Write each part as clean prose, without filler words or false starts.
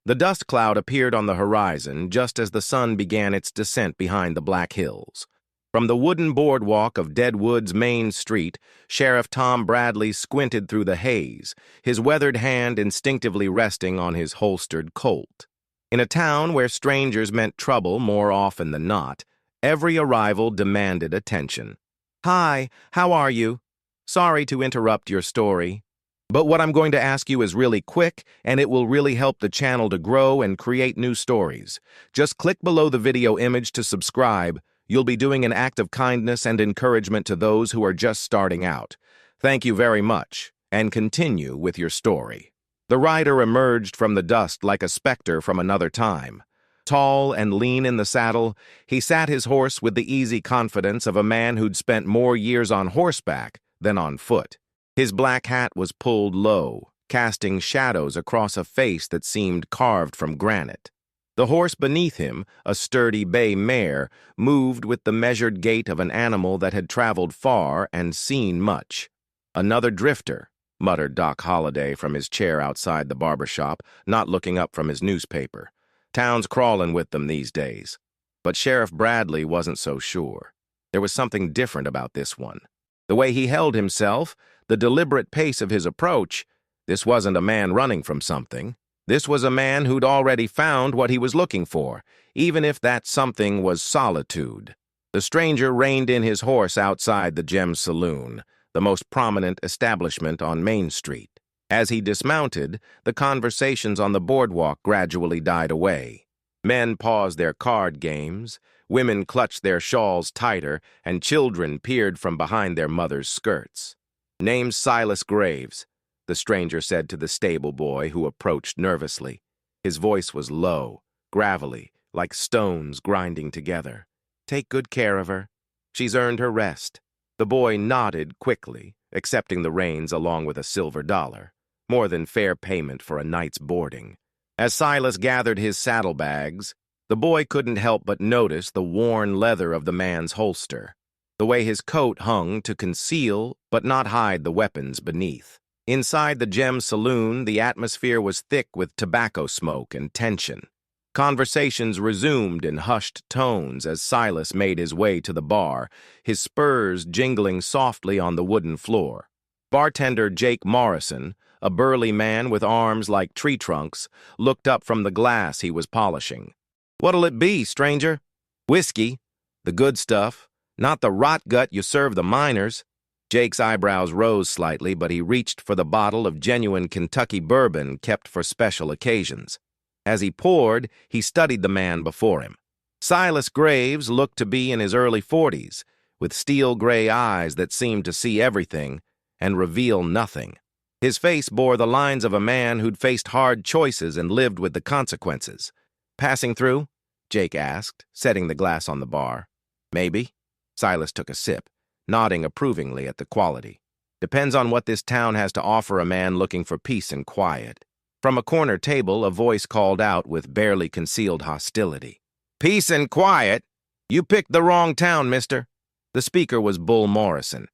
The dust cloud appeared on the horizon just as the sun began its descent behind the Black Hills. From the wooden boardwalk of Deadwood's main street, Sheriff Tom Bradley squinted through the haze, his weathered hand instinctively resting on his holstered Colt. In a town where strangers meant trouble more often than not, every arrival demanded attention. "Hi, how are you? Sorry to interrupt your story, but what I'm going to ask you is really quick, and it will really help the channel to grow and create new stories. Just click below the video image to subscribe. You'll be doing an act of kindness and encouragement to those who are just starting out. Thank you very much, and continue with your story." The rider emerged from the dust like a specter from another time. Tall and lean in the saddle, he sat his horse with the easy confidence of a man who'd spent more years on horseback than on foot. His black hat was pulled low, casting shadows across a face that seemed carved from granite. The horse beneath him, a sturdy bay mare, moved with the measured gait of an animal that had traveled far and seen much. "Another drifter," muttered Doc Holliday from his chair outside the barber shop, not looking up from his newspaper. "Town's crawling with them these days." But Sheriff Bradley wasn't so sure. There was something different about this one. The way he held himself, the deliberate pace of his approach. This wasn't a man running from something. This was a man who'd already found what he was looking for, even if that something was solitude. The stranger reined in his horse outside the Gem Saloon, the most prominent establishment on Main Street. As he dismounted, the conversations on the boardwalk gradually died away. Men paused their card games, women clutched their shawls tighter, and children peered from behind their mothers' skirts. "Name's Silas Graves," the stranger said to the stable boy who approached nervously. His voice was low, gravelly, like stones grinding together. "Take good care of her. She's earned her rest." The boy nodded quickly, accepting the reins along with a silver dollar, more than fair payment for a night's boarding. As Silas gathered his saddlebags, the boy couldn't help but notice the worn leather of the man's holster, the way his coat hung to conceal but not hide the weapons beneath. Inside the Gem Saloon, the atmosphere was thick with tobacco smoke and tension. Conversations resumed in hushed tones as Silas made his way to the bar, his spurs jingling softly on the wooden floor. Bartender Jake Morrison, a burly man with arms like tree trunks, looked up from the glass he was polishing. "What'll it be, stranger?" "Whiskey. The good stuff. Not the rot gut you serve the miners." Jake's eyebrows rose slightly, but he reached for the bottle of genuine Kentucky bourbon kept for special occasions. As he poured, he studied the man before him. Silas Graves looked to be in his early 40s, with steel gray eyes that seemed to see everything and reveal nothing. His face bore the lines of a man who'd faced hard choices and lived with the consequences. "Passing through?" Jake asked, setting the glass on the bar. "Maybe." Silas took a sip, nodding approvingly at the quality. "Depends on what this town has to offer a man looking for peace and quiet." From a corner table, a voice called out with barely concealed hostility. "Peace and quiet? You picked the wrong town, mister." The speaker was Bull Morrison,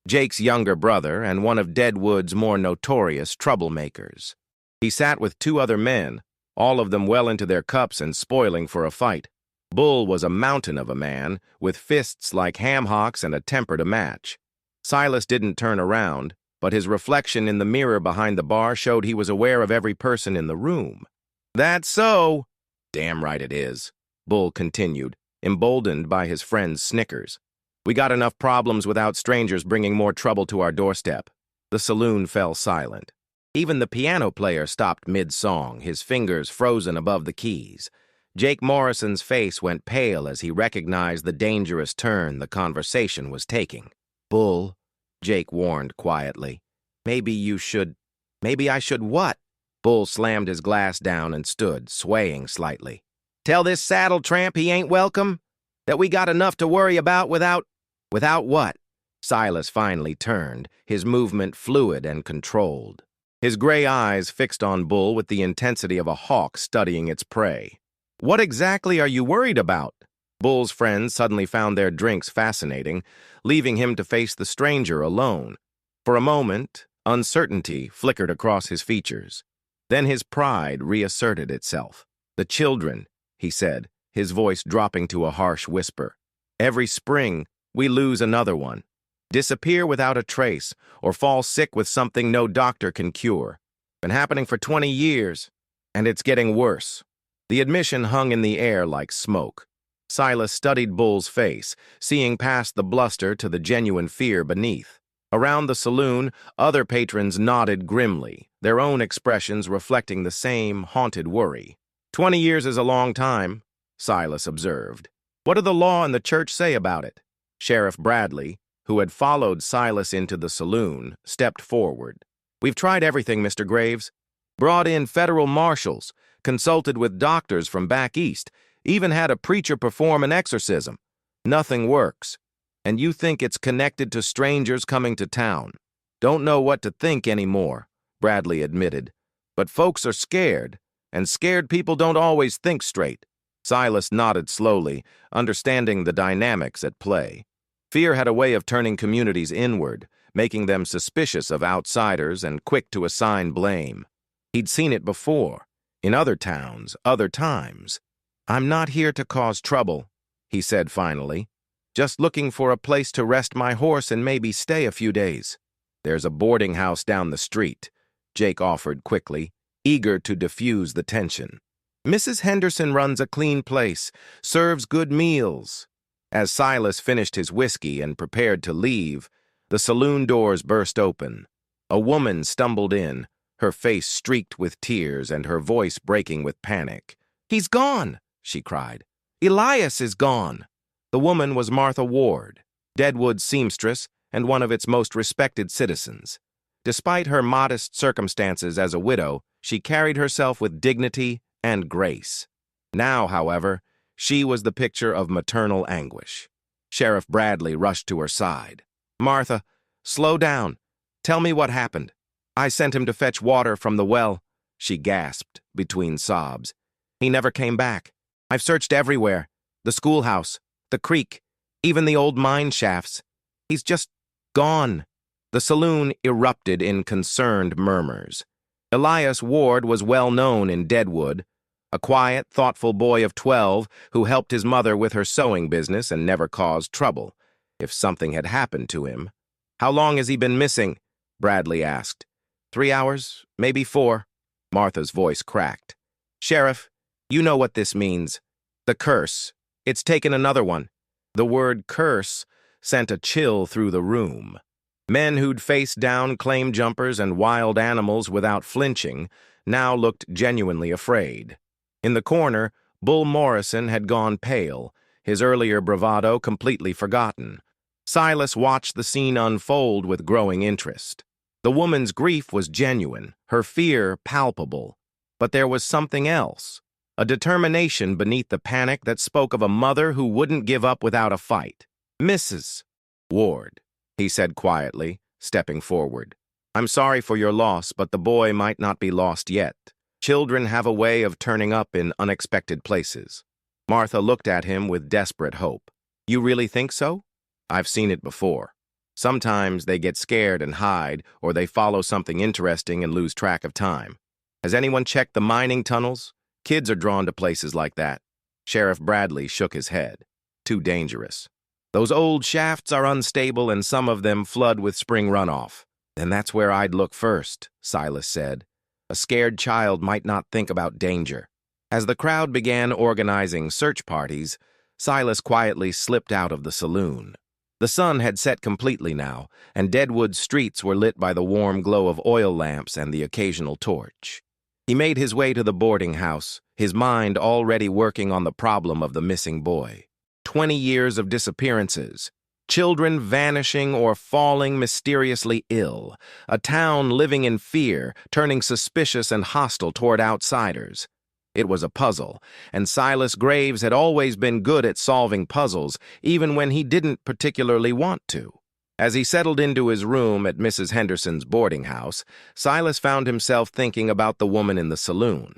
Jake's younger brother and one of Deadwood's more notorious troublemakers. He sat with two other men, all of them well into their cups and spoiling for a fight. Bull was a mountain of a man, with fists like ham hocks and a temper to match. Silas didn't turn around, but his reflection in the mirror behind the bar showed he was aware of every person in the room. "That's so." "Damn right it is," Bull continued, emboldened by his friend's snickers. "We got enough problems without strangers bringing more trouble to our doorstep." The saloon fell silent. Even the piano player stopped mid-song, his fingers frozen above the keys. Jake Morrison's face went pale as he recognized the dangerous turn the conversation was taking. "Bull," Jake warned quietly. Maybe I should what?" Bull slammed his glass down and stood, swaying slightly. "Tell this saddle tramp he ain't welcome? That we got enough to worry about without what?" Silas finally turned, his movement fluid and controlled. His gray eyes fixed on Bull with the intensity of a hawk studying its prey. "What exactly are you worried about?" Bull's friends suddenly found their drinks fascinating, leaving him to face the stranger alone. For a moment, uncertainty flickered across his features. Then his pride reasserted itself. "The children," he said, his voice dropping to a harsh whisper. "Every spring, we lose another one. Disappear without a trace, or fall sick with something no doctor can cure. Been happening for 20 years, and it's getting worse." The admission hung in the air like smoke. Silas studied Bull's face, seeing past the bluster to the genuine fear beneath. Around the saloon, other patrons nodded grimly, their own expressions reflecting the same haunted worry. 20 years is a long time, Silas observed. What do the law and the church say about it? Sheriff Bradley, who had followed Silas into the saloon, stepped forward. "We've tried everything, Mr. Graves. Brought in federal marshals, consulted with doctors from back east, even had a preacher perform an exorcism. Nothing works. And you think it's connected to strangers coming to town. Don't know what to think anymore," Bradley admitted. "But folks are scared, and scared people don't always think straight." Silas nodded slowly, understanding the dynamics at play. Fear had a way of turning communities inward, making them suspicious of outsiders and quick to assign blame. He'd seen it before, in other towns, other times. "I'm not here to cause trouble," he said finally. "Just looking for a place to rest my horse and maybe stay a few days." "There's a boarding house down the street," Jake offered quickly, eager to diffuse the tension. "Mrs. Henderson runs a clean place, serves good meals." As Silas finished his whiskey and prepared to leave, the saloon doors burst open. A woman stumbled in, her face streaked with tears and her voice breaking with panic. "He's gone!" she cried. "Elias is gone!" The woman was Martha Ward, Deadwood's seamstress and one of its most respected citizens. Despite her modest circumstances as a widow, she carried herself with dignity and grace. Now, however, she was the picture of maternal anguish. Sheriff Bradley rushed to her side. "Martha, slow down. Tell me what happened." "I sent him to fetch water from the well," she gasped between sobs. "He never came back. I've searched everywhere. The schoolhouse, the creek, even the old mine shafts. He's just gone." The saloon erupted in concerned murmurs. Elias Ward was well known in Deadwood, a quiet, thoughtful boy of 12 who helped his mother with her sewing business and never caused trouble. If something had happened to him. "How long has he been missing?" Bradley asked. 3 hours, maybe 4. Martha's voice cracked. "Sheriff, you know what this means. The curse. It's taken another one." The word curse sent a chill through the room. Men who'd faced down claim jumpers and wild animals without flinching now looked genuinely afraid. In the corner, Bull Morrison had gone pale, his earlier bravado completely forgotten. Silas watched the scene unfold with growing interest. The woman's grief was genuine, her fear palpable. But there was something else, a determination beneath the panic that spoke of a mother who wouldn't give up without a fight. "Mrs. Ward," he said quietly, stepping forward. "I'm sorry for your loss, but the boy might not be lost yet. Children have a way of turning up in unexpected places." Martha looked at him with desperate hope. "You really think so?" "I've seen it before. Sometimes they get scared and hide, or they follow something interesting and lose track of time. Has anyone checked the mining tunnels? Kids are drawn to places like that." Sheriff Bradley shook his head. "Too dangerous. Those old shafts are unstable and some of them flood with spring runoff." "Then that's where I'd look first," Silas said. "A scared child might not think about danger." As the crowd began organizing search parties, Silas quietly slipped out of the saloon. The sun had set completely now, and Deadwood's streets were lit by the warm glow of oil lamps and the occasional torch. He made his way to the boarding house, his mind already working on the problem of the missing boy. 20 years of disappearances, children vanishing or falling mysteriously ill, a town living in fear, turning suspicious and hostile toward outsiders. It was a puzzle, and Silas Graves had always been good at solving puzzles, even when he didn't particularly want to. As he settled into his room at Mrs. Henderson's boarding house, Silas found himself thinking about the woman in the saloon,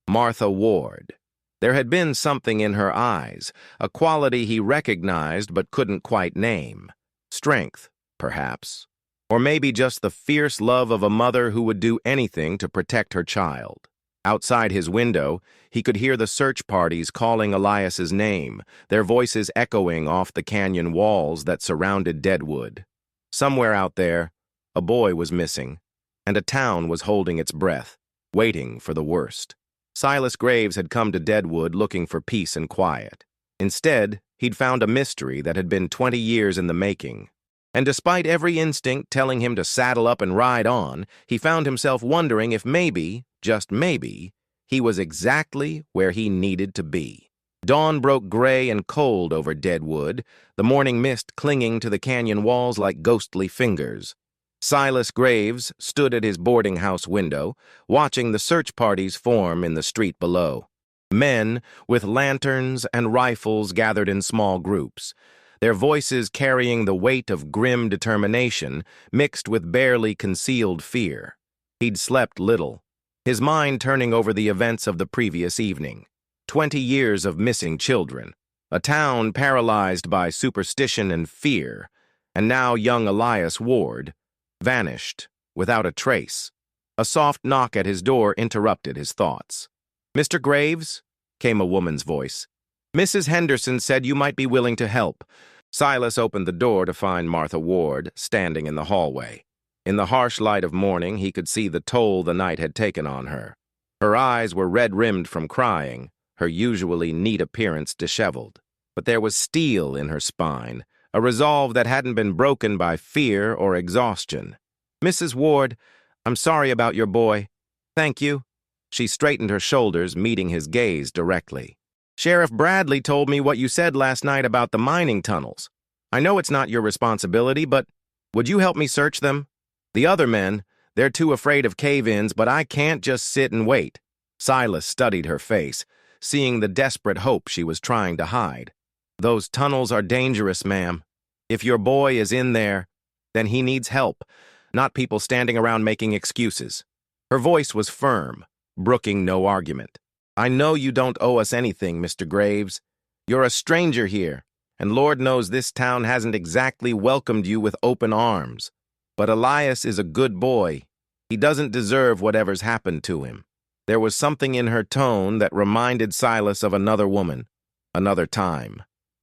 Martha Ward. There had been something in her eyes, a quality he recognized but couldn't quite name. Strength, perhaps. Or maybe just the fierce love of a mother who would do anything to protect her child. Outside his window, he could hear the search parties calling Elias's name, their voices echoing off the canyon walls that surrounded Deadwood. Somewhere out there, a boy was missing, and a town was holding its breath, waiting for the worst. Silas Graves had come to Deadwood looking for peace and quiet. Instead, he'd found a mystery that had been 20 years in the making. And despite every instinct telling him to saddle up and ride on, he found himself wondering if maybe, just maybe, he was exactly where he needed to be. Dawn broke gray and cold over Deadwood, the morning mist clinging to the canyon walls like ghostly fingers. Silas Graves stood at his boarding house window, watching the search parties form in the street below. Men with lanterns and rifles gathered in small groups, their voices carrying the weight of grim determination mixed with barely concealed fear. He'd slept little, his mind turning over the events of the previous evening. 20 years of missing children, a town paralyzed by superstition and fear, and now young Elias Ward, vanished without a trace. A soft knock at his door interrupted his thoughts. "Mr. Graves?" came a woman's voice. "Mrs. Henderson said you might be willing to help." Silas opened the door to find Martha Ward standing in the hallway. In the harsh light of morning, he could see the toll the night had taken on her. Her eyes were red-rimmed from crying, her usually neat appearance disheveled. But there was steel in her spine, a resolve that hadn't been broken by fear or exhaustion. "Mrs. Ward, I'm sorry about your boy." "Thank you." She straightened her shoulders, meeting his gaze directly. "Sheriff Bradley told me what you said last night about the mining tunnels. I know it's not your responsibility, but would you help me search them? The other men, they're too afraid of cave-ins, but I can't just sit and wait." Silas studied her face, seeing the desperate hope she was trying to hide. "Those tunnels are dangerous, ma'am. If your boy is in there, then he needs help, not people standing around making excuses." Her voice was firm, brooking no argument. "I know you don't owe us anything, Mr. Graves. You're a stranger here, and Lord knows this town hasn't exactly welcomed you with open arms. But Elias is a good boy. He doesn't deserve whatever's happened to him." There was something in her tone that reminded Silas of another woman, another time,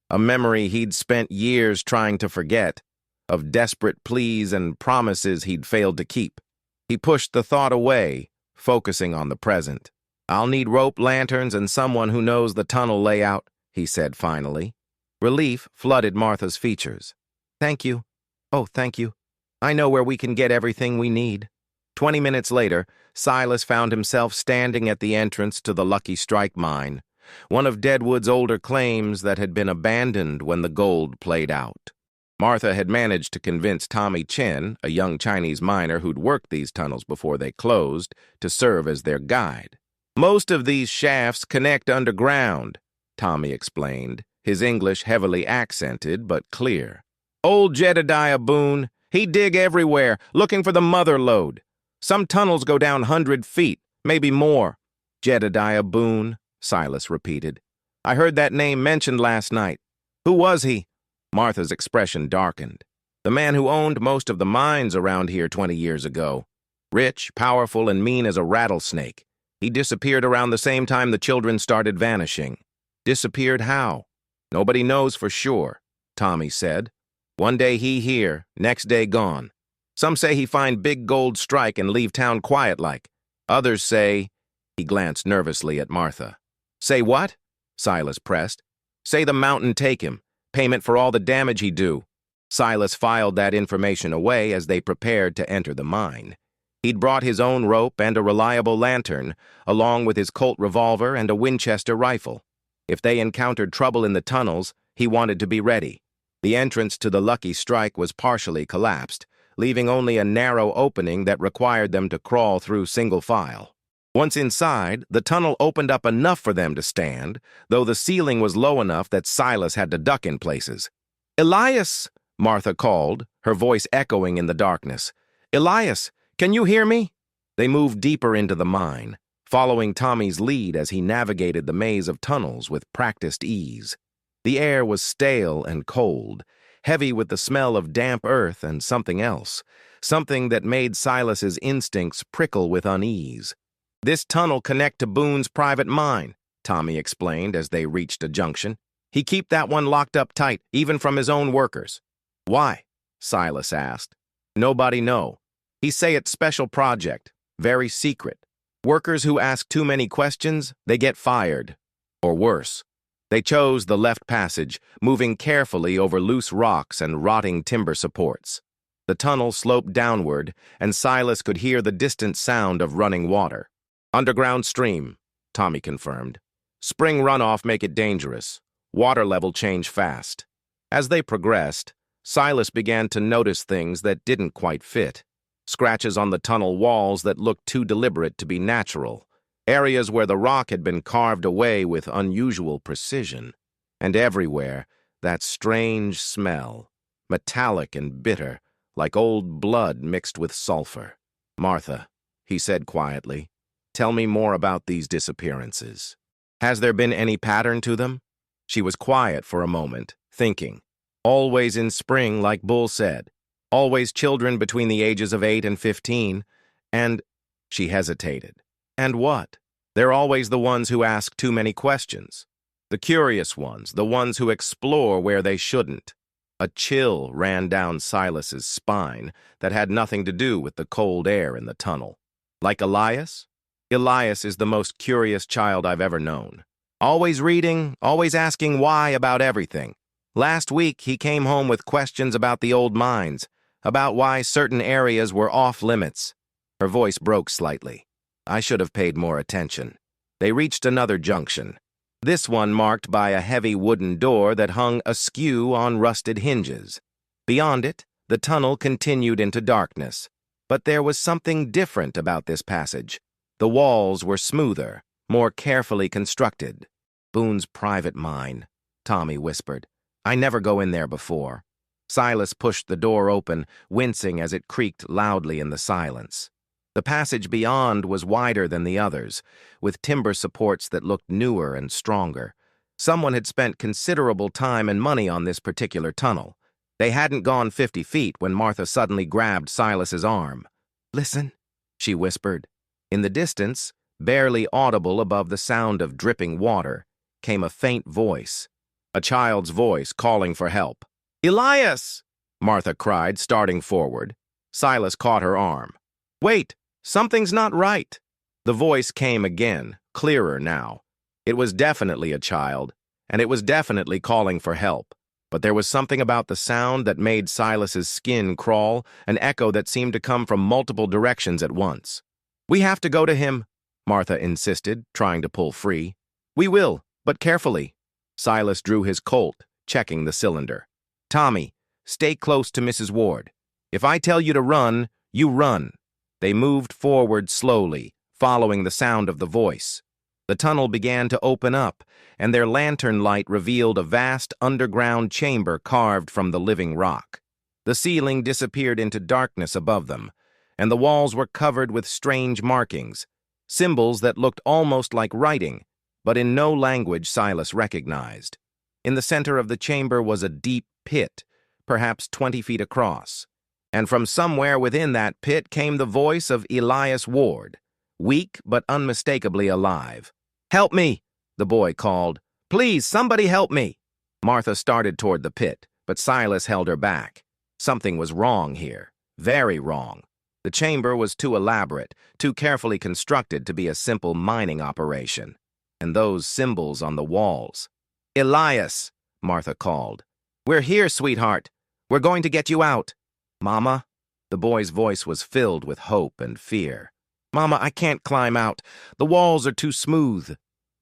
a memory he'd spent years trying to forget, of desperate pleas and promises he'd failed to keep. He pushed the thought away, focusing on the present. "I'll need rope, lanterns, and someone who knows the tunnel layout," he said finally. Relief flooded Martha's features. "Thank you. Oh, thank you. I know where we can get everything we need." 20 minutes later, Silas found himself standing at the entrance to the Lucky Strike mine, one of Deadwood's older claims that had been abandoned when the gold played out. Martha had managed to convince Tommy Chen, a young Chinese miner who'd worked these tunnels before they closed, to serve as their guide. "Most of these shafts connect underground," Tommy explained, his English heavily accented but clear. "Old Jedediah Boone, he dig everywhere, looking for the mother lode. Some tunnels go down 100 feet, maybe more." "Jedediah Boone," Silas repeated. "I heard that name mentioned last night. Who was he?" Martha's expression darkened. "The man who owned most of the mines around here 20 years ago. Rich, powerful, and mean as a rattlesnake. He disappeared around the same time the children started vanishing." "Disappeared how?" "Nobody knows for sure," Tommy said. "One day he here, next day gone. Some say he find big gold strike and leave town quiet like. Others say—" He glanced nervously at Martha. "Say what?" Silas pressed. "Say the mountain take him. Payment for all the damage he do." Silas filed that information away as they prepared to enter the mine. He'd brought his own rope and a reliable lantern, along with his Colt revolver and a Winchester rifle. If they encountered trouble in the tunnels, he wanted to be ready. The entrance to the Lucky Strike was partially collapsed, leaving only a narrow opening that required them to crawl through single file. Once inside, the tunnel opened up enough for them to stand, though the ceiling was low enough that Silas had to duck in places. "Elias!" Martha called, her voice echoing in the darkness. "Elias, can you hear me?" They moved deeper into the mine, following Tommy's lead as he navigated the maze of tunnels with practiced ease. The air was stale and cold, heavy with the smell of damp earth and something else, something that made Silas's instincts prickle with unease. "This tunnel connect to Boone's private mine," Tommy explained as they reached a junction. "He keep that one locked up tight, even from his own workers." "Why?" Silas asked. "Nobody know. He say it's special project, very secret. Workers who ask too many questions, they get fired. Or worse." They chose the left passage, moving carefully over loose rocks and rotting timber supports. The tunnel sloped downward, and Silas could hear the distant sound of running water. "Underground stream," Tommy confirmed. "Spring runoff make it dangerous. Water level change fast." As they progressed, Silas began to notice things that didn't quite fit. Scratches on the tunnel walls that looked too deliberate to be natural. Areas where the rock had been carved away with unusual precision. And everywhere, that strange smell, metallic and bitter, like old blood mixed with sulfur. "Martha," he said quietly, "tell me more about these disappearances. Has there been any pattern to them?" She was quiet for a moment, thinking. Always in spring, like Bull said. Always children between the ages of 8 and 15. And she hesitated. "And what?" "They're always the ones who ask too many questions. The curious ones, the ones who explore where they shouldn't." A chill ran down Silas's spine that had nothing to do with the cold air in the tunnel. "Like Elias?" "Elias is the most curious child I've ever known. Always reading, always asking why about everything. Last week, he came home with questions about the old mines, about why certain areas were off limits." Her voice broke slightly. "I should have paid more attention." They reached another junction, this one marked by a heavy wooden door that hung askew on rusted hinges. Beyond it, the tunnel continued into darkness. But there was something different about this passage. The walls were smoother, more carefully constructed. "Boone's private mine," Tommy whispered. "I never go in there before." Silas pushed the door open, wincing as it creaked loudly in the silence. The passage beyond was wider than the others, with timber supports that looked newer and stronger. Someone had spent considerable time and money on this particular tunnel. They hadn't gone 50 feet when Martha suddenly grabbed Silas's arm. "Listen," she whispered. In the distance, barely audible above the sound of dripping water, came a faint voice. A child's voice calling for help. "Elias!" Martha cried, starting forward. Silas caught her arm. "Wait! Something's not right." The voice came again, clearer now. It was definitely a child, and it was definitely calling for help. But there was something about the sound that made Silas's skin crawl, an echo that seemed to come from multiple directions at once. "We have to go to him," Martha insisted, trying to pull free. "We will, but carefully." Silas drew his Colt, checking the cylinder. "Tommy, stay close to Mrs. Ward. If I tell you to run, you run." They moved forward slowly, following the sound of the voice. The tunnel began to open up, and their lantern light revealed a vast underground chamber carved from the living rock. The ceiling disappeared into darkness above them, and the walls were covered with strange markings, symbols that looked almost like writing, but in no language Silas recognized. In the center of the chamber was a deep pit, perhaps 20 feet across. And from somewhere within that pit came the voice of Elias Ward, weak but unmistakably alive. "Help me," the boy called. "Please, somebody help me." Martha started toward the pit, but Silas held her back. Something was wrong here, very wrong. The chamber was too elaborate, too carefully constructed to be a simple mining operation. And those symbols on the walls. "Elias," Martha called. "We're here, sweetheart. We're going to get you out." "Mama?" The boy's voice was filled with hope and fear. "Mama, I can't climb out. The walls are too smooth."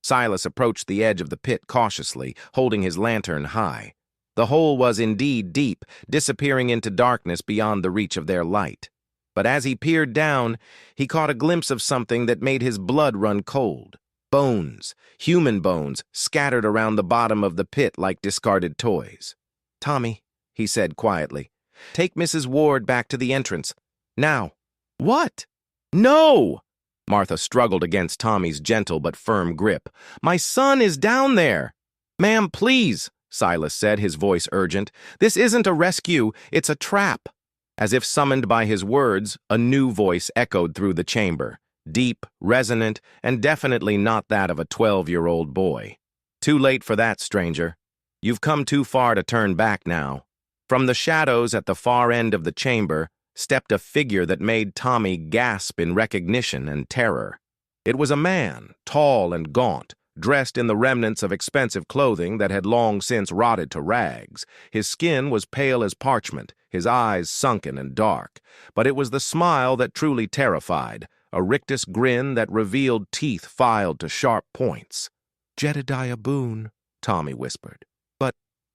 Silas approached the edge of the pit cautiously, holding his lantern high. The hole was indeed deep, disappearing into darkness beyond the reach of their light. But as he peered down, he caught a glimpse of something that made his blood run cold. Bones, human bones, scattered around the bottom of the pit like discarded toys. "Tommy," he said quietly, "take Mrs. Ward back to the entrance. Now." "What?" "No!" Martha struggled against Tommy's gentle but firm grip. "My son is down there." "Ma'am, please," Silas said, his voice urgent. "This isn't a rescue, it's a trap." As if summoned by his words, a new voice echoed through the chamber, deep, resonant, and definitely not that of a 12-year-old boy. Too late for that, stranger. You've come too far to turn back now. From the shadows at the far end of the chamber stepped a figure that made Tommy gasp in recognition and terror. It was a man, tall and gaunt, dressed in the remnants of expensive clothing that had long since rotted to rags. His skin was pale as parchment, his eyes sunken and dark, but it was the smile that truly terrified, a rictus grin that revealed teeth filed to sharp points. "Jedediah Boone," Tommy whispered.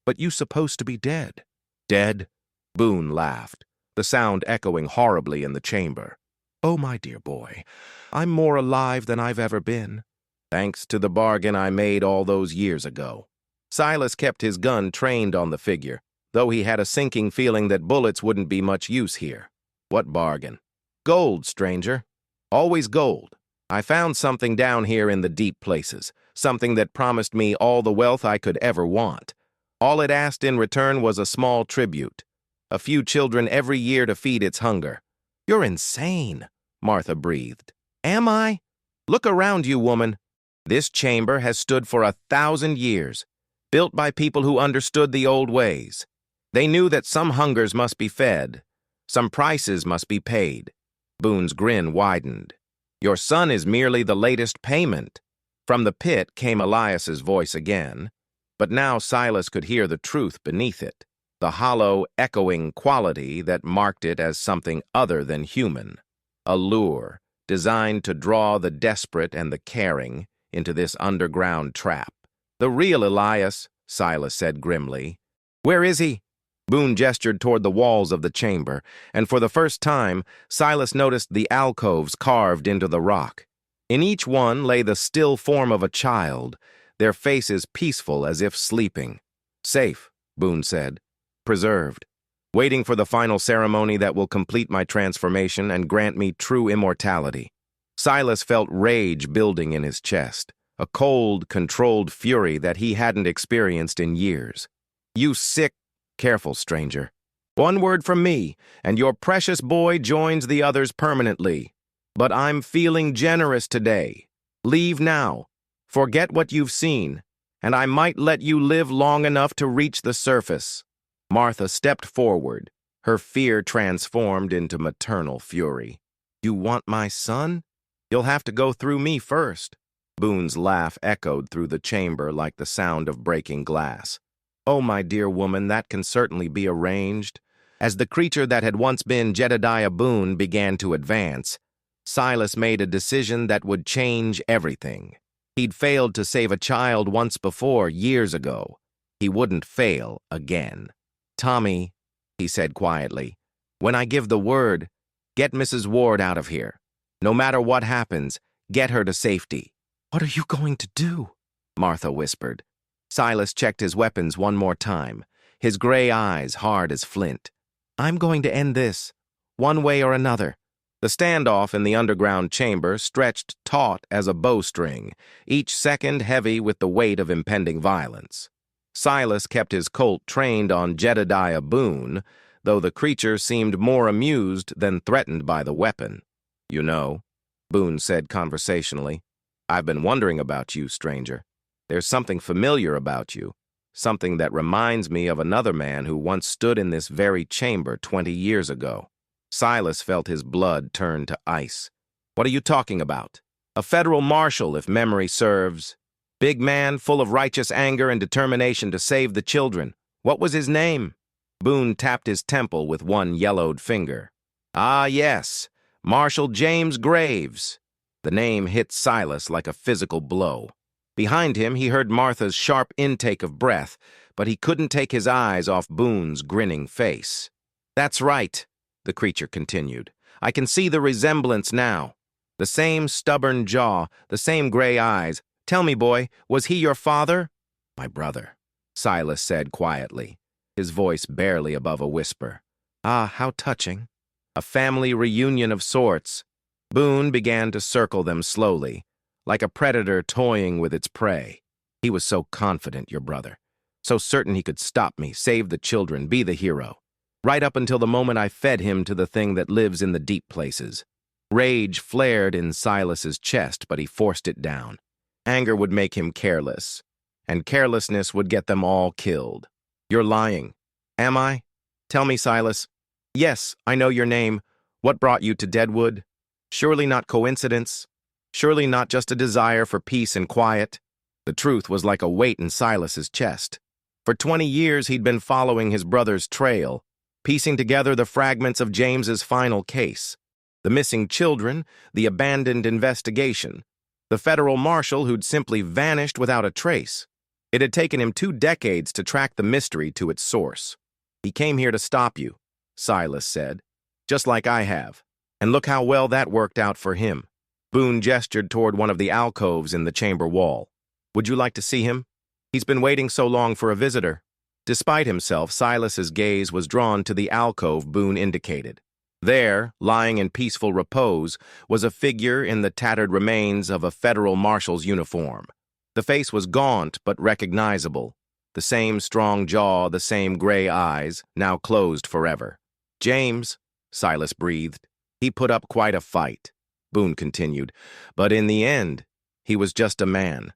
But you supposed to be dead." "Dead?" Boone laughed, the sound echoing horribly in the chamber. "Oh, my dear boy, I'm more alive than I've ever been, thanks to the bargain I made all those years ago." Silas kept his gun trained on the figure, though he had a sinking feeling that bullets wouldn't be much use here. "What bargain?" "Gold, stranger. Always gold. I found something down here in the deep places, something that promised me all the wealth I could ever want. All it asked in return was a small tribute, a few children every year to feed its hunger." "You're insane," Martha breathed. "Am I? Look around you, woman. This chamber has stood for 1,000 years, built by people who understood the old ways. They knew that some hungers must be fed, some prices must be paid." Boone's grin widened. "Your son is merely the latest payment." From the pit came Elias's voice again, but now Silas could hear the truth beneath it, the hollow, echoing quality that marked it as something other than human, a lure designed to draw the desperate and the caring into this underground trap. "The real Elias," Silas said grimly. "Where is he?" Boone gestured toward the walls of the chamber, and for the first time, Silas noticed the alcoves carved into the rock. In each one lay the still form of a child, their faces peaceful as if sleeping. "Safe," Boone said. "Preserved. Waiting for the final ceremony that will complete my transformation and grant me true immortality." Silas felt rage building in his chest, a cold, controlled fury that he hadn't experienced in years. "You sick..." "Careful, stranger. One word from me, and your precious boy joins the others permanently. But I'm feeling generous today. Leave now. Forget what you've seen, and I might let you live long enough to reach the surface." Martha stepped forward, her fear transformed into maternal fury. "You want my son? You'll have to go through me first." Boone's laugh echoed through the chamber like the sound of breaking glass. "Oh, my dear woman, that can certainly be arranged." As the creature that had once been Jedediah Boone began to advance, Silas made a decision that would change everything. He'd failed to save a child once before, years ago. He wouldn't fail again. "Tommy," he said quietly, "when I give the word, get Mrs. Ward out of here. No matter what happens, get her to safety." "What are you going to do?" Martha whispered. Silas checked his weapons one more time, his gray eyes hard as flint. "I'm going to end this, one way or another." The standoff in the underground chamber stretched taut as a bowstring, each second heavy with the weight of impending violence. Silas kept his Colt trained on Jedediah Boone, though the creature seemed more amused than threatened by the weapon. "You know," Boone said conversationally, "I've been wondering about you, stranger. There's something familiar about you, something that reminds me of another man who once stood in this very chamber 20 years ago." Silas felt his blood turn to ice. "What are you talking about?" "A federal marshal, if memory serves. Big man, full of righteous anger and determination to save the children. What was his name?" Boone tapped his temple with one yellowed finger. "Ah, yes, Marshal James Graves." The name hit Silas like a physical blow. Behind him, he heard Martha's sharp intake of breath, but he couldn't take his eyes off Boone's grinning face. "That's right," the creature continued. "I can see the resemblance now. The same stubborn jaw, the same gray eyes. Tell me, boy, was he your father?" "My brother," Silas said quietly, his voice barely above a whisper. "Ah, how touching. A family reunion of sorts." Boone began to circle them slowly, like a predator toying with its prey. "He was so confident, your brother. So certain he could stop me, save the children, be the hero. right up until the moment I fed him to the thing that lives in the deep places. Rage flared in Silas's chest, but he forced it down. Anger would make him careless, and carelessness would get them all killed. You're lying. Am I? Tell me, Silas. Yes, I know your name. What brought you to Deadwood? Surely not coincidence. Surely not just a desire for peace and quiet. The truth was like a weight in Silas's chest. For 20 years he'd been following his brother's trail, piecing together the fragments of James's final case. The missing children, the abandoned investigation, the federal marshal who'd simply vanished without a trace. It had taken him 2 decades to track the mystery to its source. He came here to stop you, Silas said, just like I have. And look how well that worked out for him. Boone gestured toward one of the alcoves in the chamber wall. Would you like to see him? He's been waiting so long for a visitor. Despite himself, Silas's gaze was drawn to the alcove Boone indicated. There, lying in peaceful repose, was a figure in the tattered remains of a federal marshal's uniform. The face was gaunt but recognizable. The same strong jaw, the same gray eyes, now closed forever. James, Silas breathed. He put up quite a fight, Boone continued, but in the end, he was just a man.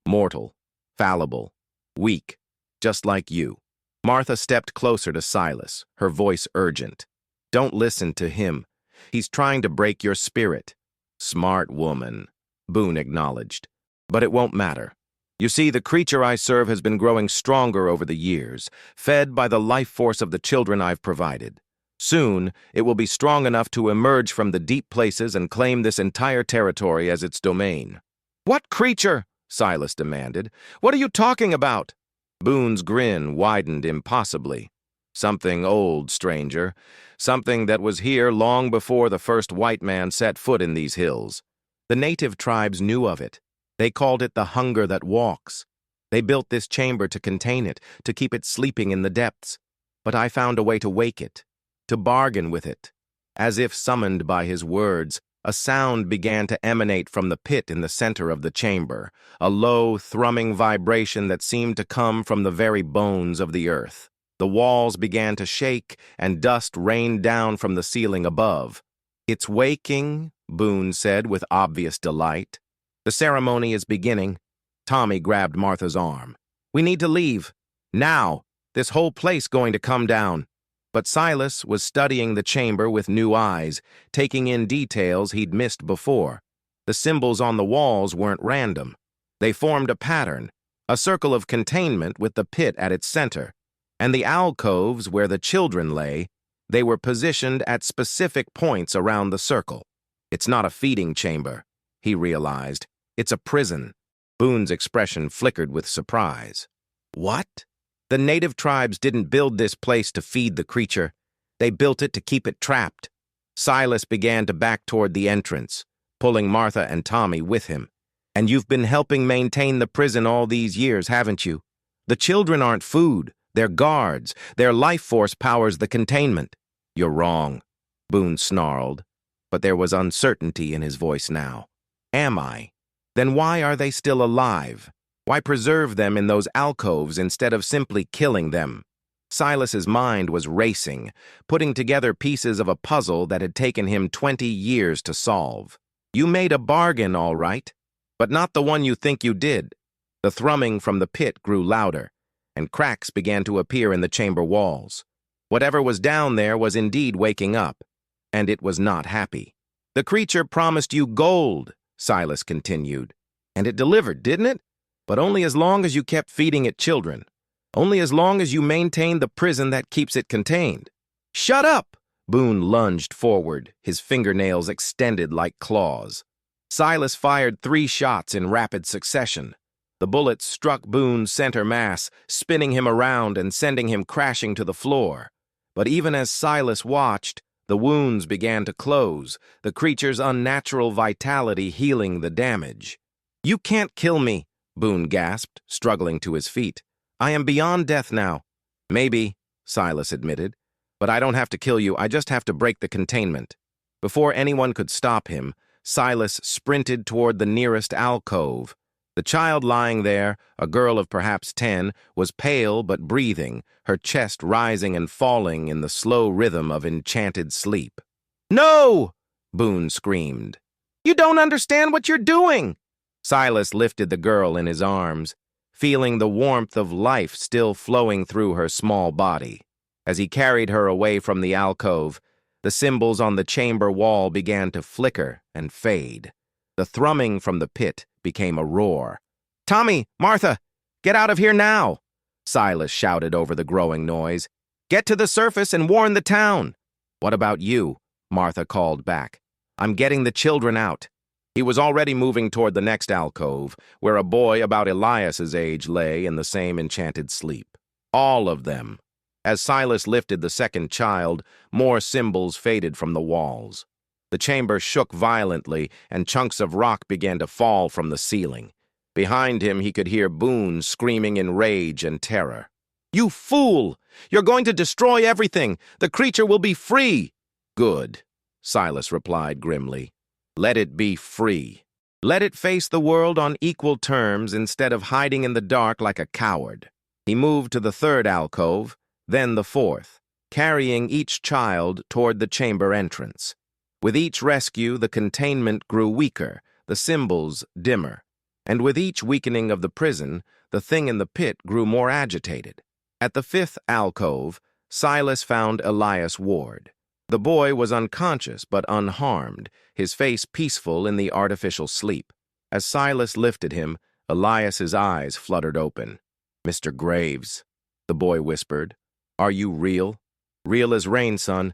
Mortal, fallible, weak, just like you. Martha stepped closer to Silas, her voice urgent. Don't listen to him. He's trying to break your spirit. Smart woman, Boone acknowledged. But it won't matter. You see, the creature I serve has been growing stronger over the years, fed by the life force of the children I've provided. Soon, it will be strong enough to emerge from the deep places and claim this entire territory as its domain. What creature? Silas demanded. What are you talking about? Boone's grin widened impossibly. Something old, stranger. Something that was here long before the first white man set foot in these hills. The native tribes knew of it. They called it the hunger that walks. They built this chamber to contain it, to keep it sleeping in the depths. But I found a way to wake it, to bargain with it. As if summoned by his words, a sound began to emanate from the pit in the center of the chamber, a low, thrumming vibration that seemed to come from the very bones of the earth. The walls began to shake, and dust rained down from the ceiling above. It's waking, Boone said with obvious delight. The ceremony is beginning. Tommy grabbed Martha's arm. We need to leave. Now. This whole place going to come down. But Silas was studying the chamber with new eyes, taking in details he'd missed before. The symbols on the walls weren't random. They formed a pattern, a circle of containment with the pit at its center. And the alcoves where the children lay, they were positioned at specific points around the circle. It's not a feeding chamber, he realized. It's a prison. Boone's expression flickered with surprise. What? The native tribes didn't build this place to feed the creature. They built it to keep it trapped. Silas began to back toward the entrance, pulling Martha and Tommy with him. And you've been helping maintain the prison all these years, haven't you? The children aren't food. They're guards. Their life force powers the containment. You're wrong, Boone snarled, but there was uncertainty in his voice now. Am I? Then why are they still alive? Why preserve them in those alcoves instead of simply killing them? Silas's mind was racing, putting together pieces of a puzzle that had taken him 20 years to solve. You made a bargain, all right, but not the one you think you did. The thrumming from the pit grew louder, and cracks began to appear in the chamber walls. Whatever was down there was indeed waking up, and it was not happy. The creature promised you gold, Silas continued, and it delivered, didn't it? But only as long as you kept feeding it children. Only as long as you maintained the prison that keeps it contained. Shut up! Boone lunged forward, his fingernails extended like claws. Silas fired 3 shots in rapid succession. The bullets struck Boone's center mass, spinning him around and sending him crashing to the floor. But even as Silas watched, the wounds began to close, the creature's unnatural vitality healing the damage. You can't kill me, Boone gasped, struggling to his feet. I am beyond death now. Maybe, Silas admitted, but I don't have to kill you, I just have to break the containment. Before anyone could stop him, Silas sprinted toward the nearest alcove. The child lying there, a girl of perhaps 10, was pale but breathing, her chest rising and falling in the slow rhythm of enchanted sleep. "No!" Boone screamed. "You don't understand what you're doing!" Silas lifted the girl in his arms, feeling the warmth of life still flowing through her small body. As he carried her away from the alcove, the symbols on the chamber wall began to flicker and fade. The thrumming from the pit became a roar. "Tommy, Martha, get out of here now!" Silas shouted over the growing noise. "Get to the surface and warn the town!" "What about you?" Martha called back. "I'm getting the children out." He was already moving toward the next alcove, where a boy about Elias's age lay in the same enchanted sleep. All of them. As Silas lifted the second child, more symbols faded from the walls. The chamber shook violently, and chunks of rock began to fall from the ceiling. Behind him, he could hear Boone screaming in rage and terror. "You fool! You're going to destroy everything! The creature will be free!" "Good," Silas replied grimly. "Let it be free. Let it face the world on equal terms instead of hiding in the dark like a coward." He moved to the third alcove, then the fourth, carrying each child toward the chamber entrance. With each rescue, the containment grew weaker, the symbols dimmer. And with each weakening of the prison, the thing in the pit grew more agitated. At the fifth alcove, Silas found Elias Ward. The boy was unconscious but unharmed, his face peaceful in the artificial sleep. As Silas lifted him, Elias's eyes fluttered open. "Mr. Graves," the boy whispered, "are you real? Real as rain, son.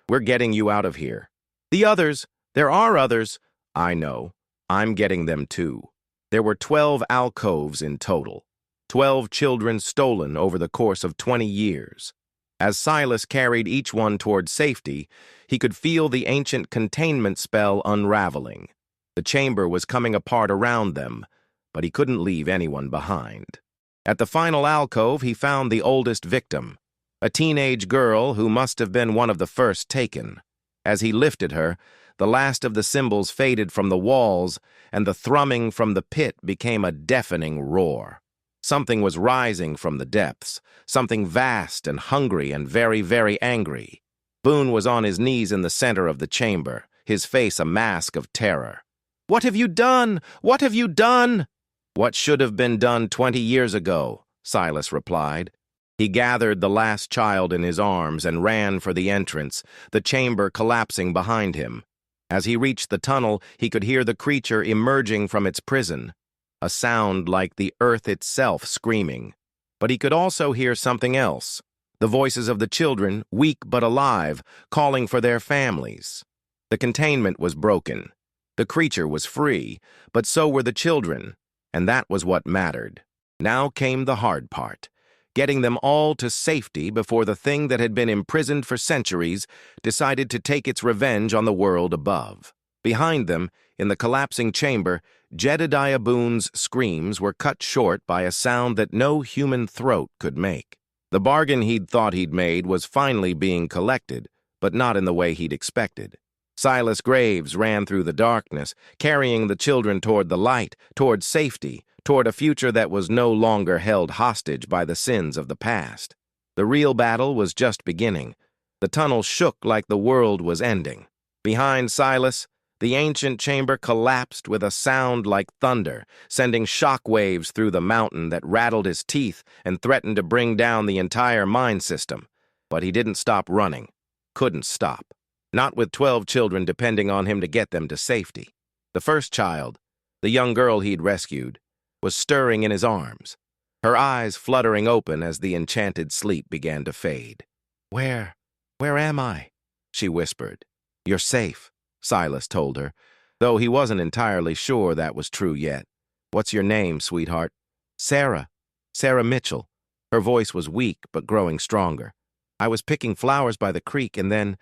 We're getting you out of here." "The others, there are others." "I know. I'm getting them too." There were 12 alcoves in total, 12 children stolen over the course of 20 years. As Silas carried each one toward safety, he could feel the ancient containment spell unraveling. The chamber was coming apart around them, but he couldn't leave anyone behind. At the final alcove, he found the oldest victim, a teenage girl who must have been one of the first taken. As he lifted her, the last of the symbols faded from the walls, and the thrumming from the pit became a deafening roar. Something was rising from the depths, something vast and hungry and very, very angry. Boone was on his knees in the center of the chamber, his face a mask of terror. "What have you done? What have you done?" "What should have been done 20 years ago," Silas replied. He gathered the last child in his arms and ran for the entrance, the chamber collapsing behind him. As he reached the tunnel, he could hear the creature emerging from its prison, a sound like the earth itself screaming. But he could also hear something else, the voices of the children, weak but alive, calling for their families. The containment was broken. The creature was free, but so were the children, and that was what mattered. Now came the hard part, getting them all to safety before the thing that had been imprisoned for centuries decided to take its revenge on the world above. Behind them, in the collapsing chamber, Jedediah Boone's screams were cut short by a sound that no human throat could make. The bargain he'd thought he'd made was finally being collected, but not in the way he'd expected. Silas Graves ran through the darkness, carrying the children toward the light, toward safety, toward a future that was no longer held hostage by the sins of the past. The real battle was just beginning. The tunnel shook like the world was ending. Behind Silas, the ancient chamber collapsed with a sound like thunder, sending shock waves through the mountain that rattled his teeth and threatened to bring down the entire mine system. But he didn't stop running. Couldn't stop. Not with 12 children depending on him to get them to safety. The first child, the young girl he'd rescued, was stirring in his arms, her eyes fluttering open as the enchanted sleep began to fade. Where am I?" she whispered. "You're safe," Silas told her, though he wasn't entirely sure that was true yet. "What's your name, sweetheart?" "Sarah. Sarah Mitchell." Her voice was weak but growing stronger. "I was picking flowers by the creek and then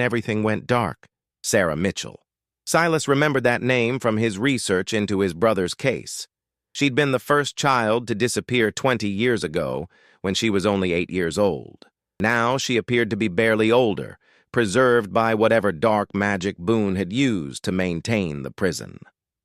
everything went dark." Sarah Mitchell. Silas remembered that name from his research into his brother's case. She'd been the first child to disappear 20 years ago, when she was only 8 years old. Now she appeared to be barely older, preserved by whatever dark magic Boone had used to maintain the prison.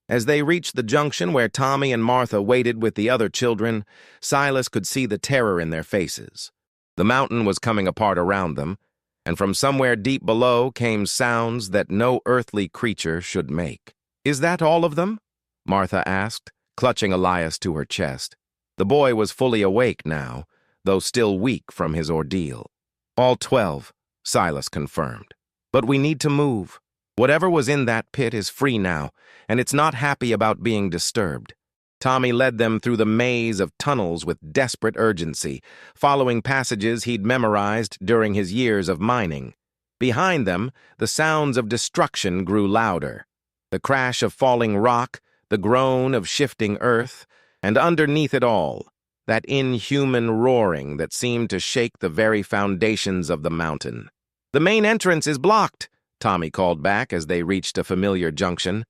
As they reached the junction where Tommy and Martha waited with the other children, Silas could see the terror in their faces. The mountain was coming apart around them, and from somewhere deep below came sounds that no earthly creature should make. "Is that all of them?" Martha asked, clutching Elias to her chest. The boy was fully awake now, though still weak from his ordeal. "All 12, Silas confirmed. "But we need to move. Whatever was in that pit is free now, and it's not happy about being disturbed." Tommy led them through the maze of tunnels with desperate urgency, following passages he'd memorized during his years of mining. Behind them, the sounds of destruction grew louder. The crash of falling rock, the groan of shifting earth, and underneath it all, that inhuman roaring that seemed to shake the very foundations of the mountain. "The main entrance is blocked," Tommy called back as they reached a familiar junction.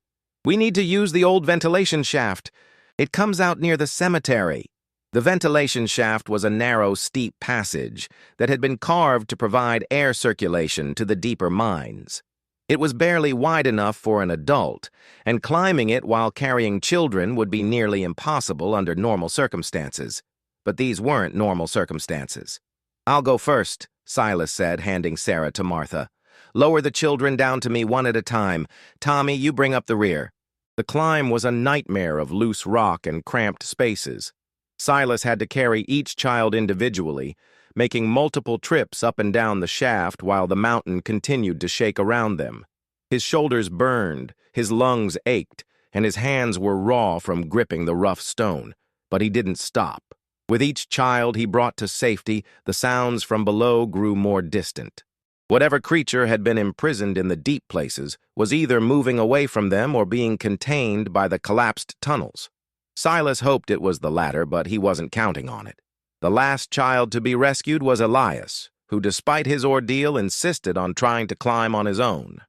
"We need to use the old ventilation shaft. It comes out near the cemetery." The ventilation shaft was a narrow, steep passage that had been carved to provide air circulation to the deeper mines. It was barely wide enough for an adult, and climbing it while carrying children would be nearly impossible under normal circumstances. But these weren't normal circumstances. "I'll go first," Silas said, handing Sarah to Martha. "Lower the children down to me one at a time. Tommy, you bring up the rear." The climb was a nightmare of loose rock and cramped spaces. Silas had to carry each child individually, making multiple trips up and down the shaft while the mountain continued to shake around them. His shoulders burned, his lungs ached, and his hands were raw from gripping the rough stone. But he didn't stop. With each child he brought to safety, the sounds from below grew more distant. Whatever creature had been imprisoned in the deep places was either moving away from them or being contained by the collapsed tunnels. Silas hoped it was the latter, but he wasn't counting on it. The last child to be rescued was Elias, who despite his ordeal insisted on trying to climb on his own.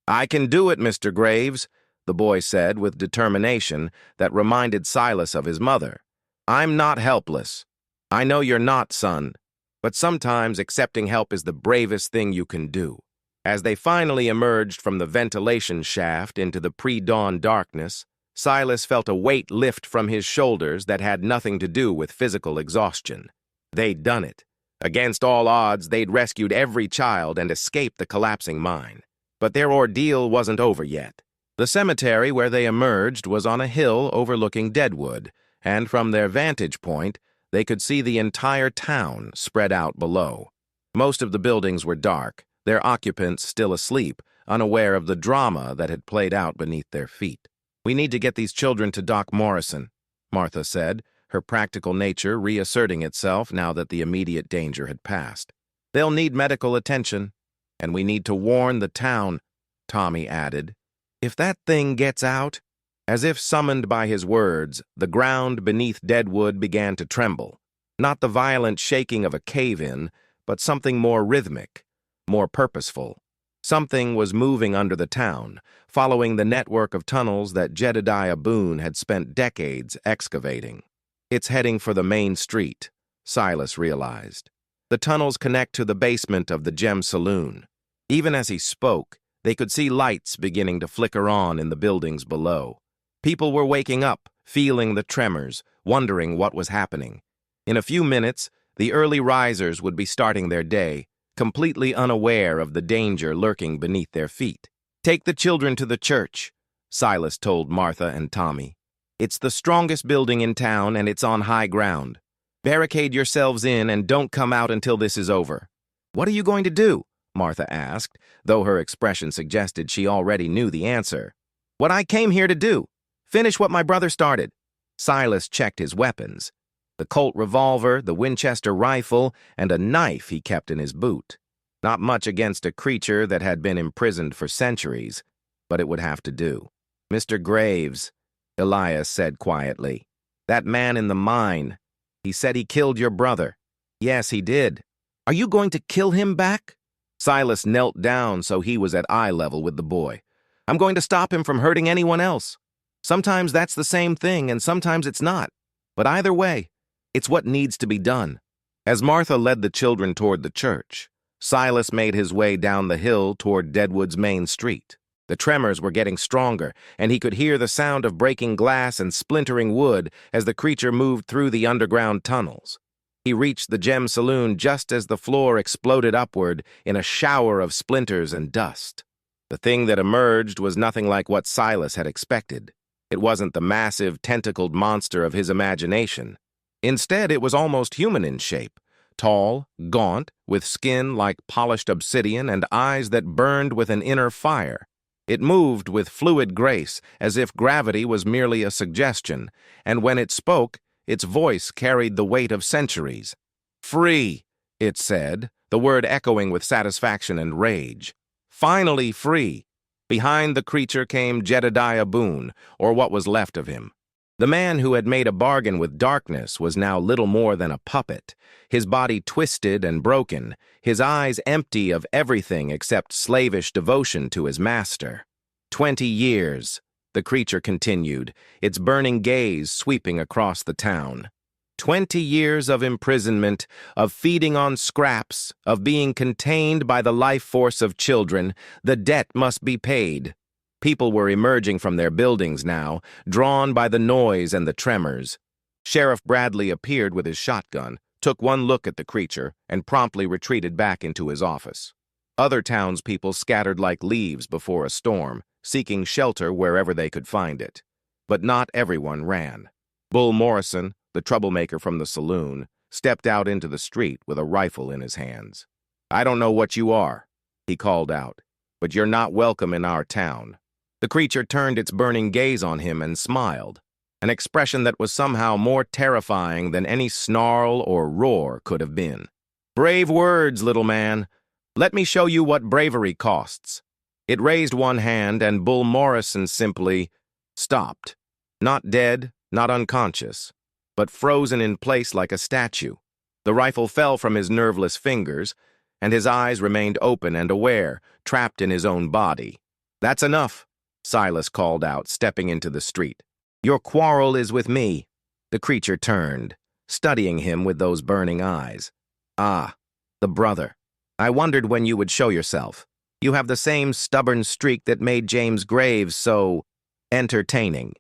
"I can do it, Mr. Graves," the boy said with determination that reminded Silas of his mother. "I'm not helpless. I know you're not, son, but sometimes accepting help is the bravest thing you can do." As they finally emerged from the ventilation shaft into the pre-dawn darkness, Silas felt a weight lift from his shoulders that had nothing to do with physical exhaustion. They'd done it. Against all odds, they'd rescued every child and escaped the collapsing mine. But their ordeal wasn't over yet. The cemetery where they emerged was on a hill overlooking Deadwood, and from their vantage point, they could see the entire town spread out below. Most of the buildings were dark, their occupants still asleep, unaware of the drama that had played out beneath their feet. "We need to get these children to Doc Morrison," Martha said, her practical nature reasserting itself now that the immediate danger had passed. "They'll need medical attention, and we need to warn the town," Tommy added. "If that thing gets out..." As if summoned by his words, the ground beneath Deadwood began to tremble. Not the violent shaking of a cave-in, but something more rhythmic, more purposeful. Something was moving under the town, following the network of tunnels that Jedediah Boone had spent decades excavating. "It's heading for the main street," Silas realized. "The tunnels connect to the basement of the Gem Saloon." Even as he spoke, they could see lights beginning to flicker on in the buildings below. People were waking up, feeling the tremors, wondering what was happening. In a few minutes, the early risers would be starting their day, completely unaware of the danger lurking beneath their feet. "Take the children to the church," Silas told Martha and Tommy. "It's the strongest building in town, and it's on high ground. Barricade yourselves in and don't come out until this is over." "What are you going to do?" Martha asked, though her expression suggested she already knew the answer. "What I came here to do. Finish what my brother started." Silas checked his weapons. The Colt revolver, the Winchester rifle, and a knife he kept in his boot. Not much against a creature that had been imprisoned for centuries, but it would have to do. "Mr. Graves," Elias said quietly. "That man in the mine. He said he killed your brother." "Yes, he did." "Are you going to kill him back?" Silas knelt down so he was at eye level with the boy. "I'm going to stop him from hurting anyone else. Sometimes that's the same thing, and sometimes it's not. But either way, it's what needs to be done." As Martha led the children toward the church, Silas made his way down the hill toward Deadwood's main street. The tremors were getting stronger, and he could hear the sound of breaking glass and splintering wood as the creature moved through the underground tunnels. He reached the gem saloon just as the floor exploded upward in a shower of splinters and dust. The thing that emerged was nothing like what Silas had expected. It wasn't the massive, tentacled monster of his imagination. Instead, it was almost human in shape, tall, gaunt, with skin like polished obsidian and eyes that burned with an inner fire. It moved with fluid grace, as if gravity was merely a suggestion, and when it spoke, its voice carried the weight of centuries. "Free," it said, the word echoing with satisfaction and rage. Finally free. Behind the creature came Jedediah Boone, or what was left of him. The man who had made a bargain with darkness was now little more than a puppet, his body twisted and broken, his eyes empty of everything except slavish devotion to his master. 20 years, the creature continued, its burning gaze sweeping across the town. 20 years of imprisonment, of feeding on scraps, of being contained by the life force of children. The debt must be paid. People were emerging from their buildings now, drawn by the noise and the tremors. Sheriff Bradley appeared with his shotgun, took one look at the creature, and promptly retreated back into his office. Other townspeople scattered like leaves before a storm, seeking shelter wherever they could find it. But not everyone ran. Bull Morrison, the troublemaker from the saloon, stepped out into the street with a rifle in his hands. "I don't know what you are," he called out, "but you're not welcome in our town." The creature turned its burning gaze on him and smiled, an expression that was somehow more terrifying than any snarl or roar could have been. "Brave words, little man. Let me show you what bravery costs." It raised one hand, and Bull Morrison simply stopped. Not dead, not unconscious, but frozen in place like a statue. The rifle fell from his nerveless fingers, and his eyes remained open and aware, trapped in his own body. "That's enough," Silas called out, stepping into the street. "Your quarrel is with me." The creature turned, studying him with those burning eyes. "Ah, the brother. I wondered when you would show yourself. You have the same stubborn streak that made James Graves so entertaining.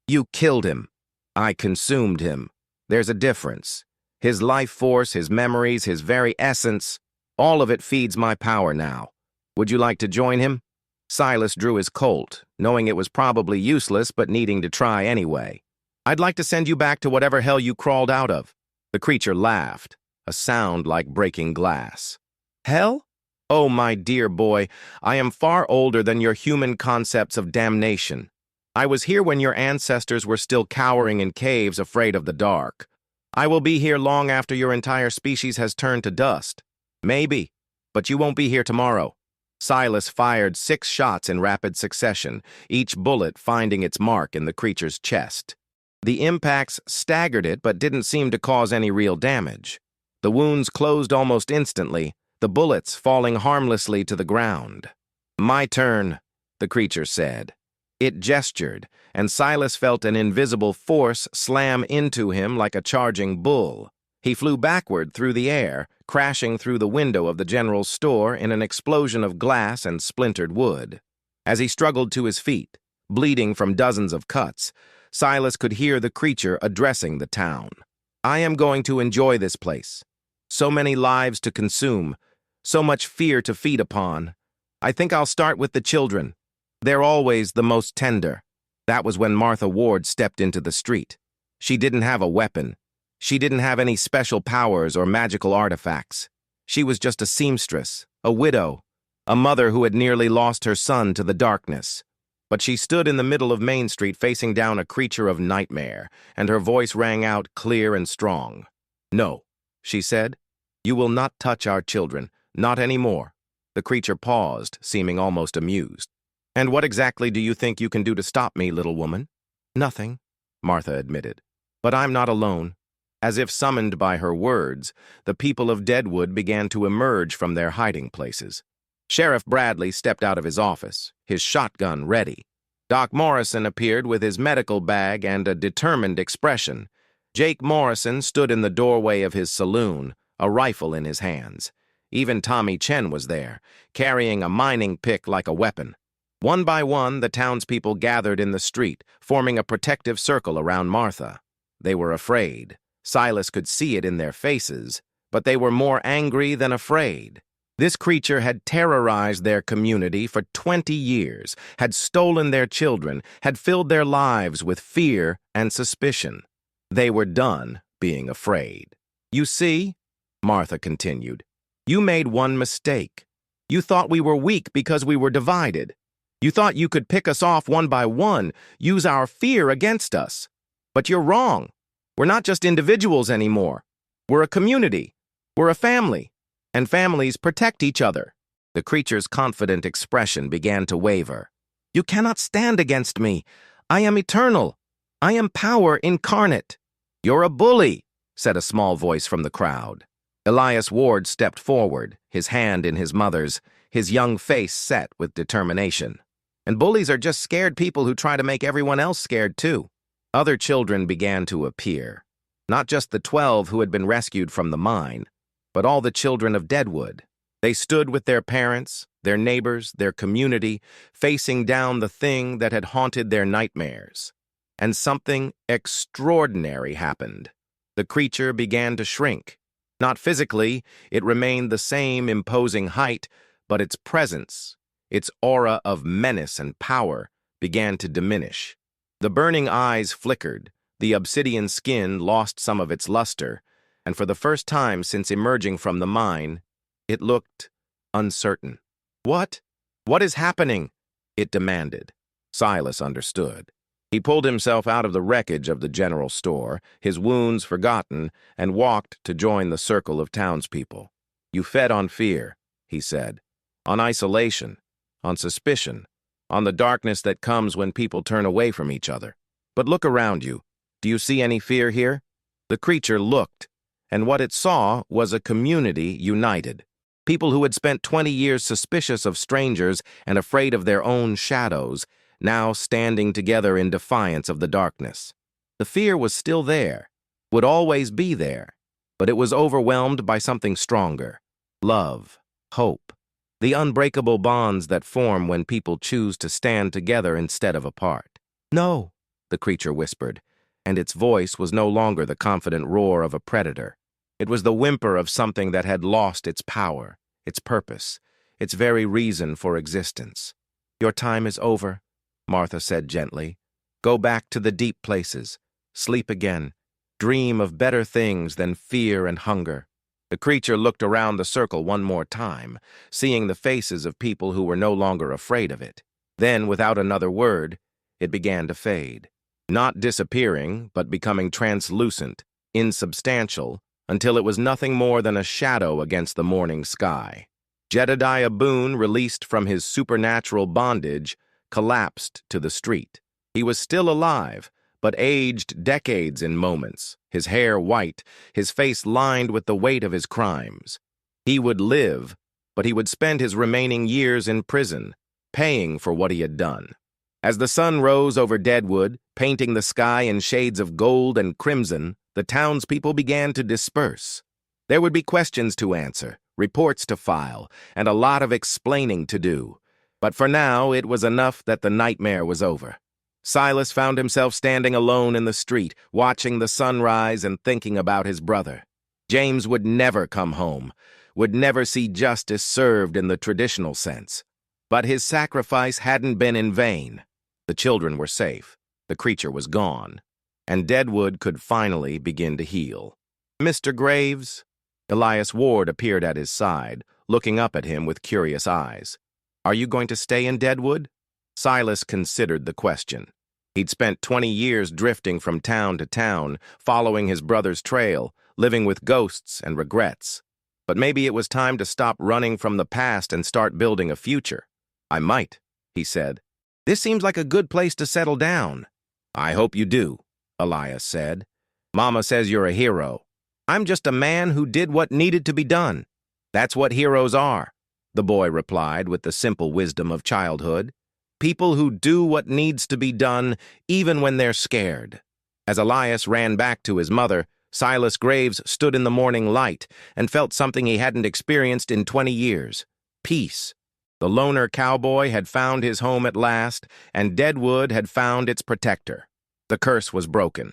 You killed him. I consumed him. There's a difference. His life force, his memories, his very essence, all of it feeds my power now. Would you like to join him?" Silas drew his Colt, knowing it was probably useless but needing to try anyway. "I'd like to send you back to whatever hell you crawled out of." The creature laughed, a sound like breaking glass. "Hell? Oh, my dear boy, I am far older than your human concepts of damnation. I was here when your ancestors were still cowering in caves afraid of the dark. I will be here long after your entire species has turned to dust. Maybe, but you won't be here tomorrow." Silas fired 6 shots in rapid succession, each bullet finding its mark in the creature's chest. The impacts staggered it but didn't seem to cause any real damage. The wounds closed almost instantly, the bullets falling harmlessly to the ground. "My turn," the creature said. It gestured, and Silas felt an invisible force slam into him like a charging bull. He flew backward through the air, crashing through the window of the general store in an explosion of glass and splintered wood. As he struggled to his feet, bleeding from dozens of cuts, Silas could hear the creature addressing the town. "I am going to enjoy this place. So many lives to consume, so much fear to feed upon. I think I'll start with the children. They're always the most tender." That was when Martha Ward stepped into the street. She didn't have a weapon. She didn't have any special powers or magical artifacts. She was just a seamstress, a widow, a mother who had nearly lost her son to the darkness. But she stood in the middle of Main Street facing down a creature of nightmare, and her voice rang out clear and strong. "No," she said. "You will not touch our children, not anymore." The creature paused, seeming almost amused. "And what exactly do you think you can do to stop me, little woman?" "Nothing," Martha admitted. "But I'm not alone." As if summoned by her words, the people of Deadwood began to emerge from their hiding places. Sheriff Bradley stepped out of his office, his shotgun ready. Doc Morrison appeared with his medical bag and a determined expression. Jake Morrison stood in the doorway of his saloon, a rifle in his hands. Even Tommy Chen was there, carrying a mining pick like a weapon. One by one, the townspeople gathered in the street, forming a protective circle around Martha. They were afraid. Silas could see it in their faces, but they were more angry than afraid. This creature had terrorized their community for 20 years, had stolen their children, had filled their lives with fear and suspicion. They were done being afraid. "You see," Martha continued, "you made one mistake. You thought we were weak because we were divided. You thought you could pick us off one by one, use our fear against us. But you're wrong. We're not just individuals anymore. We're a community. We're a family. And families protect each other." The creature's confident expression began to waver. "You cannot stand against me. I am eternal. I am power incarnate." "You're a bully," said a small voice from the crowd. Elias Ward stepped forward, his hand in his mother's, his young face set with determination. "And bullies are just scared people who try to make everyone else scared too." Other children began to appear. Not just the 12 who had been rescued from the mine, but all the children of Deadwood. They stood with their parents, their neighbors, their community, facing down the thing that had haunted their nightmares. And something extraordinary happened. The creature began to shrink. Not physically, it remained the same imposing height, but its presence, its aura of menace and power, began to diminish. The burning eyes flickered, the obsidian skin lost some of its luster, and for the first time since emerging from the mine, it looked uncertain. "What? What is happening?" it demanded. Silas understood. He pulled himself out of the wreckage of the general store, his wounds forgotten, and walked to join the circle of townspeople. "You fed on fear," he said, "on isolation, on suspicion, on the darkness that comes when people turn away from each other. But look around you. Do you see any fear here?" The creature looked, and what it saw was a community united. People who had spent 20 years suspicious of strangers and afraid of their own shadows, now standing together in defiance of the darkness. The fear was still there, would always be there, but it was overwhelmed by something stronger: love, hope, the unbreakable bonds that form when people choose to stand together instead of apart. "No," the creature whispered, and its voice was no longer the confident roar of a predator. It was the whimper of something that had lost its power, its purpose, its very reason for existence. "Your time is over," Martha said gently. "Go back to the deep places. Sleep again. Dream of better things than fear and hunger." The creature looked around the circle one more time, seeing the faces of people who were no longer afraid of it. Then, without another word, it began to fade. Not disappearing, but becoming translucent, insubstantial, until it was nothing more than a shadow against the morning sky. Jedediah Boone, released from his supernatural bondage, collapsed to the street. He was still alive, but aged decades in moments, his hair white, his face lined with the weight of his crimes. He would live, but he would spend his remaining years in prison, paying for what he had done. As the sun rose over Deadwood, painting the sky in shades of gold and crimson, the townspeople began to disperse. There would be questions to answer, reports to file, and a lot of explaining to do. But for now, it was enough that the nightmare was over. Silas found himself standing alone in the street, watching the sun rise and thinking about his brother. James would never come home, would never see justice served in the traditional sense. But his sacrifice hadn't been in vain. The children were safe, the creature was gone, and Deadwood could finally begin to heal. "Mr. Graves?" Elias Ward appeared at his side, looking up at him with curious eyes. "Are you going to stay in Deadwood?" Silas considered the question. He'd spent 20 years drifting from town to town, following his brother's trail, living with ghosts and regrets. But maybe it was time to stop running from the past and start building a future. "I might," he said. "This seems like a good place to settle down." "I hope you do," Elias said. "Mama says you're a hero." "I'm just a man who did what needed to be done. That's what heroes are," the boy replied with the simple wisdom of childhood. People who do what needs to be done even when they're scared. As Elias ran back to his mother, Silas Graves stood in the morning light and felt something he hadn't experienced in 20 years. Peace. The loner cowboy had found his home at last, and Deadwood had found its protector. The curse was broken.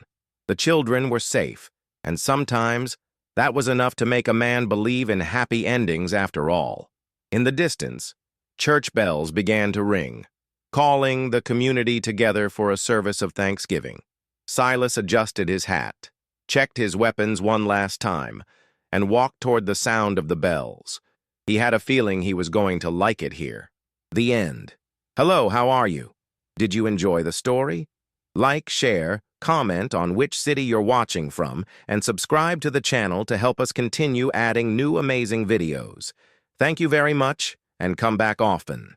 The children were safe, and sometimes that was enough to make a man believe in happy endings after all. In the distance, church bells began to ring, calling the community together for a service of thanksgiving. Silas adjusted his hat, checked his weapons one last time, and walked toward the sound of the bells. He had a feeling he was going to like it here. The end. Hello, how are you? Did you enjoy the story? Like, share, comment on which city you're watching from, and subscribe to the channel to help us continue adding new amazing videos. Thank you very much, and come back often.